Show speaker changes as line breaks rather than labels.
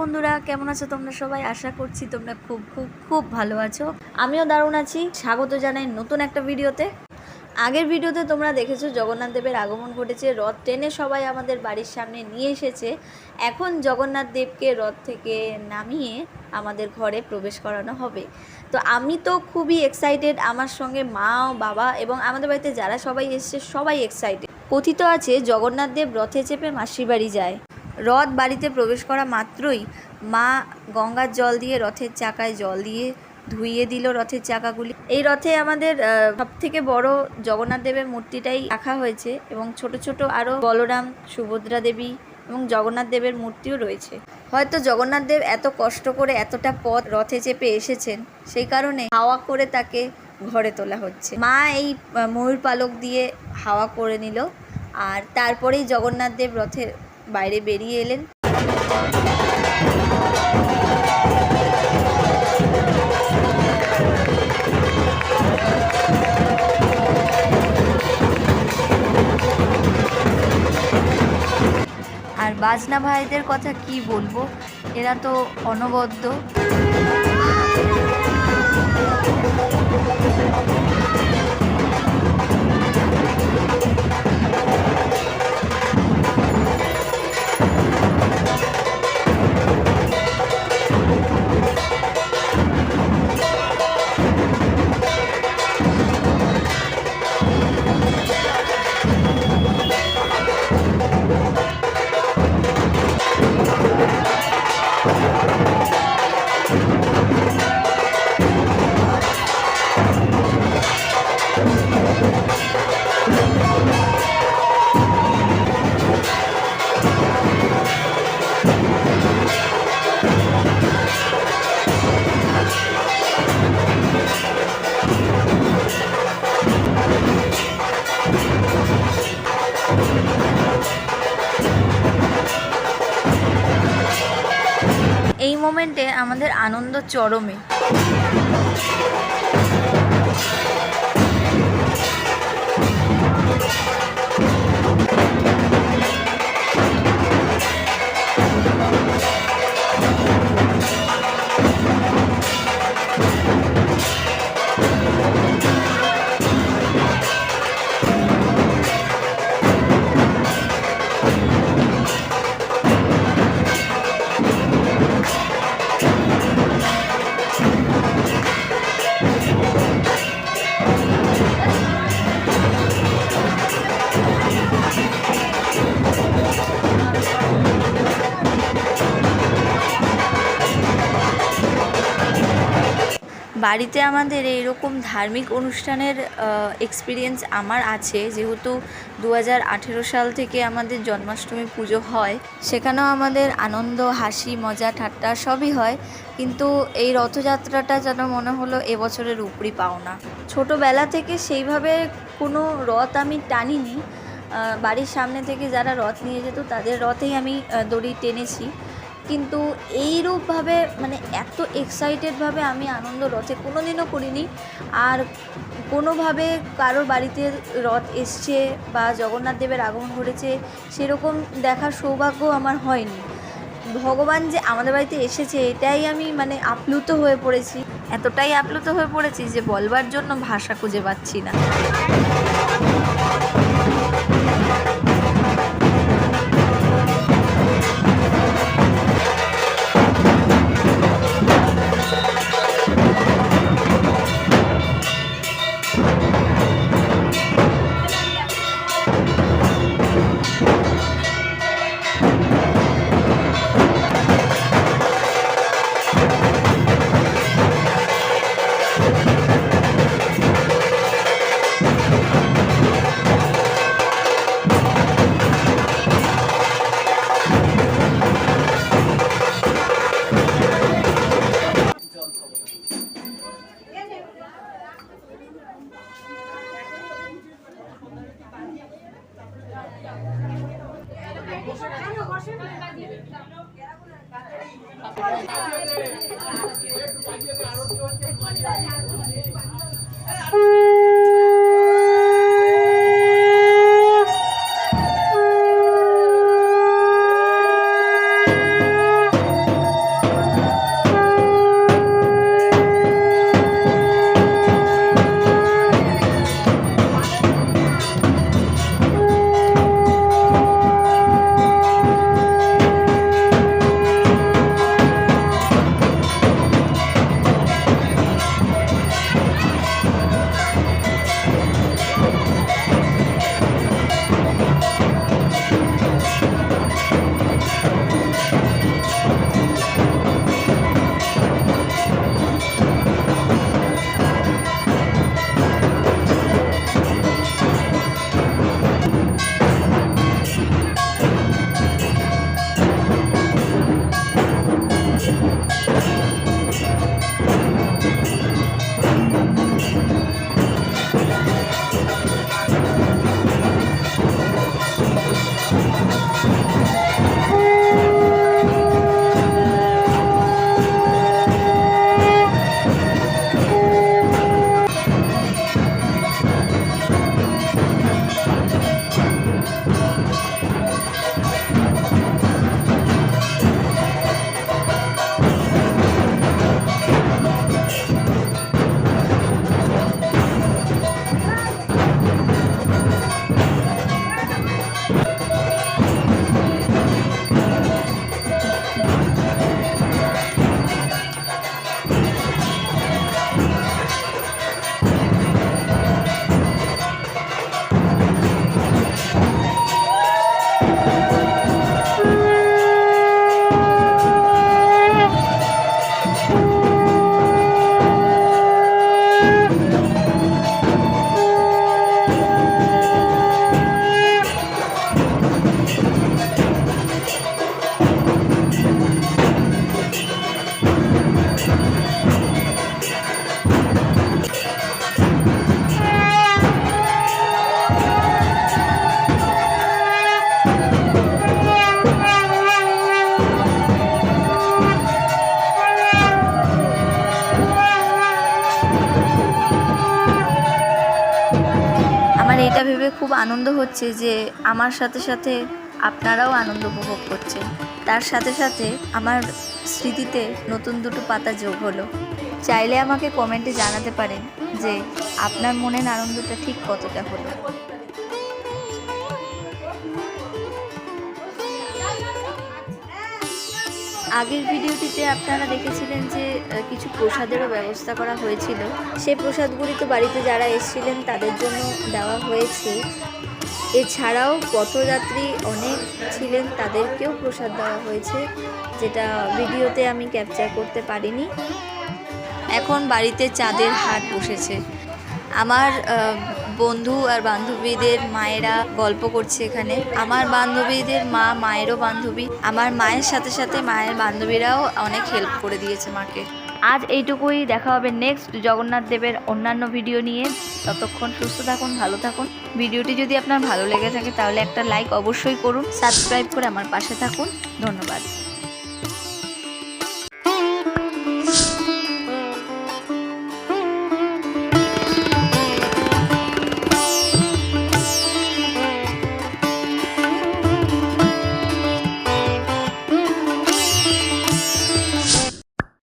বন্ধুরা, কেমন আছো তোমরা সবাই? আশা করছি তোমরা খুব খুব খুব ভালো আছো। আমিও দারুণ আছি। স্বাগত জানাই নতুন একটা ভিডিওতে। আগের ভিডিওতে তোমরা দেখেছো জগন্নাথ দেবের আগমন ঘটেছে, রথ টেনে সবাই আমাদের বাড়ির সামনে নিয়ে এসেছে। এখন জগন্নাথ দেবকে রথ থেকে নামিয়ে আমাদের ঘরে প্রবেশ করানো হবে। তো আমি তো খুবই এক্সাইটেড, আমার সঙ্গে মা ও বাবা এবং আমাদের বাড়িতে যারা সবাই এসছে সবাই এক্সাইটেড। কথিত আছে জগন্নাথ দেব রথে চেপে মাসির বাড়ি যায়। রথ বাড়িতে প্রবেশ করা মাত্রই মা গঙ্গার জল দিয়ে রথের চাকায় জল দিয়ে ধুইয়ে দিল রথের চাকাগুলি। এই রথে আমাদের সবথেকে বড় জগন্নাথ দেবের মূর্তিটাই রাখা হয়েছে এবং ছোট ছোট আরও বলরাম, সুভদ্রা দেবী এবং জগন্নাথ দেবের মূর্তিও রয়েছে। হয়তো জগন্নাথ দেব এত কষ্ট করে এতটা পথ রথে চেপে এসেছেন, সেই কারণে হাওয়া করে তাকে ঘরে তোলা হচ্ছে। মা এই ময়ূর পালক দিয়ে হাওয়া করে নিল, আর তারপরেই জগন্নাথ দেব রথের বাইরে বেরিয়ে এলেন। আর বাজনা ভাইদের কথা কি বলবো, এরা তো অনবদ্য। এই মোমেন্টে আমাদের আনন্দ চরমে। বাড়িতে আমাদের এইরকম ধার্মিক অনুষ্ঠানের এক্সপিরিয়েন্স আমার আছে, যেহেতু 2018 সাল থেকে আমাদের জন্মাষ্টমী পুজো হয়। সেখানেও আমাদের আনন্দ, হাসি, মজা, ঠাট্টা সবই হয়। কিন্তু এই রথযাত্রাটা যেন মনে হলো এবছরের উপরি পাওনা। ছোটোবেলা থেকে সেইভাবে কোনো রথ আমি টানিনি। বাড়ির সামনে থেকে যারা রথ নিয়ে যেত তাদের রথেই আমি দড়ি টেনেছি, কিন্তু এইরূপভাবে মানে এত এক্সাইটেডভাবে আমি আনন্দ রথে কোনো দিনও করিনি। আর কোনোভাবে কারোর বাড়িতে রথ এসছে বা জগন্নাথ দেবের আগমন ঘটেছে সেরকম দেখার সৌভাগ্য আমার হয়নি। ভগবান যে আমাদের বাড়িতে এসেছে এটাই আমি মানে আপ্লুত হয়ে পড়েছি, এতটাই আপ্লুত হয়ে পড়েছি যে বলবার জন্য ভাষা খুঁজে পাচ্ছি না। খুব আনন্দ হচ্ছে যে আমার সাথে সাথে আপনারাও আনন্দ উপভোগ করছেন। তার সাথে সাথে আমার স্মৃতিতে নতুন দুটো পাতা যোগ হলো। চাইলে আমাকে কমেন্টে জানাতে পারেন যে আপনার মনের আনন্দটা ঠিক কতটা হলো। আগের ভিডিওটিতে আপনারা দেখেছিলেন যে কিছু প্রসাদেরও ব্যবস্থা করা হয়েছিল। সেই প্রসাদগুলি তো বাড়িতে যারা এসেছিলেন তাদের জন্য দেওয়া হয়েছে। এছাড়াও পথযাত্রী অনেক ছিলেন, তাদেরকেও প্রসাদ দেওয়া হয়েছে, যেটা ভিডিওতে আমি ক্যাপচার করতে পারিনি। এখন বাড়িতে চাঁদের হাট বসেছে। আমার বন্ধু আর বান্ধবীদের মায়েরা গল্প করছে এখানে। আমার বান্ধবীদের মা, মায়েরও বান্ধবী, আমার মায়ের সাথে সাথে মায়ের বান্ধবীরাও অনেক হেল্প করে দিয়েছে মাকে। আজ এইটুকুই, দেখা হবে নেক্সট জগন্নাথ দেবের অন্যান্য ভিডিও নিয়ে। ততক্ষণ সুস্থ থাকুন, ভালো থাকুন। ভিডিওটি যদি আপনার ভালো লেগে থাকে তাহলে একটা লাইক অবশ্যই করুন, সাবস্ক্রাইব করে আমার পাশে থাকুন। ধন্যবাদ।